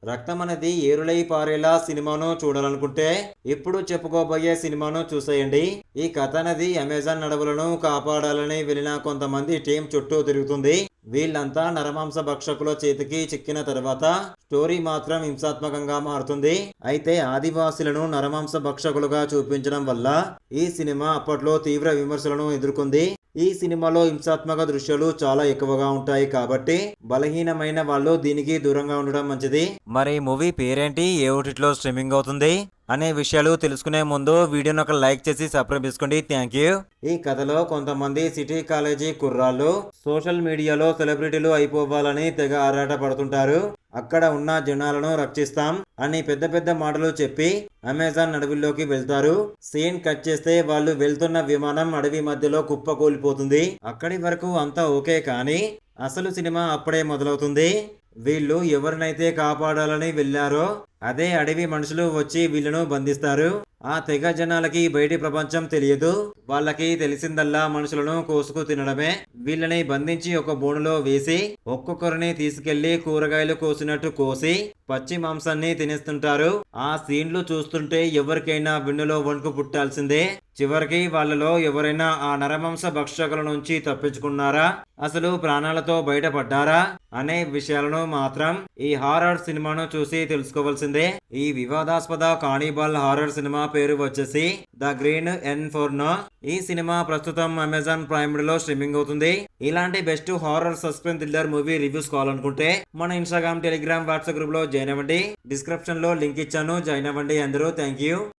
రక్తం అనేది ఏరులై పారేలా సినిమాను చూడాలనుకుంటే ఇప్పుడు చెప్పుకోబోయే సినిమాను చూసేయండి. ఈ కథ అనేది అమెజాన్ అడవులను కాపాడాలని వెళ్ళిన కొంతమంది టీం చుట్టూ తిరుగుతుంది. వీళ్ళంతా నరమాంస భక్షకుల చేతికి చిక్కిన తర్వాత స్టోరీ మాత్రం హింసాత్మకంగా మారుతుంది. అయితే ఆదివాసులను నరమాంస భక్షకులుగా చూపించడం వల్ల ఈ సినిమా అప్పట్లో తీవ్ర విమర్శలను ఎదుర్కొంది. ఈ సినిమాలో హింసాత్మక దృశ్యాలు చాలా ఎక్కువగా ఉంటాయి కాబట్టి బలహీనమైన వాళ్ళు దీనికి దూరంగా ఉండడం మంచిది. మరి మూవీ పేరేంటి, ఏ ఓటీటీలో స్ట్రీమింగ్ అవుతుంది అనే విషయాలు తెలుసుకునే ముందు వీడియోని ఒక లైక్ చేసి సబ్స్క్రైబ్ చేసుకోండి. Thank you. ఈ కథలో కొంతమంది సిటీ కాలేజీ కుర్రాళ్ళు సోషల్ మీడియాలో సెలబ్రిటీలు అయిపోవాలని తెగ ఆరాట పడుతుంటారు. అక్కడ ఉన్న జనాలను రక్షిస్తాం అని పెద్ద పెద్ద మాటలు చెప్పి అమెజాన్ అడవిలోకి వెళ్తారు. సీన్ కట్ చేస్తే వాళ్ళు వెళ్తున్న విమానం అడవి మధ్యలో కుప్పకూలిపోతుంది. అక్కడి వరకు అంతా ఓకే, కానీ అసలు సినిమా అప్పుడే మొదలవుతుంది. వీళ్ళు ఎవరినైతే కాపాడాలని వెళ్ళారో అదే అడవి మనుషులు వచ్చి వీళ్ళను బంధిస్తారు. ఆ తెగ జనాలకి బయటి ప్రపంచం తెలియదు. వాళ్ళకి తెలిసిందల్లా మనుషులను కోసుకు తినడమే. వీళ్ళని బంధించి ఒక బోనులో వేసి ఒక్కొక్కరిని తీసుకెళ్లి కూరగాయలు కోసినట్టు కోసి పచ్చి మాంసాన్ని తినేస్తుంటారు. ఆ సీన్లు చూస్తుంటే ఎవరికైనా వెన్నులో వణుకు పుట్టాల్సిందే. చివరికి వాళ్ళలో ఎవరైనా ఆ నరమాంస భక్షకుల నుంచి తప్పించుకున్నారా, అసలు ప్రాణాలతో బయటపడ్డారా అనే విషయాలను మాత్రం ఈ హారర్ సినిమాను చూసి తెలుసుకోవాల్సిందే. ఈ వివాదాస్పద కానిబల్ హారర్ సినిమా పేరు వచ్చేసి ద గ్రీన్ ఇన్ఫెర్నో. ఈ సినిమా ప్రస్తుతం అమెజాన్ ప్రైమ్ లో స్ట్రీమింగ్ అవుతుంది. ఇలాంటి best horror suspense thriller movie reviews కావాలనుకుంటే మన ఇన్స్టాగ్రామ్, టెలిగ్రామ్, వాట్సాప్ గ్రూప్ లో జాయిన్ అవ్వండి. డిస్క్రిప్షన్ లో లింక్ ఇచ్చాను, జాయిన్ అవ్వండి అందరూ. Thank you.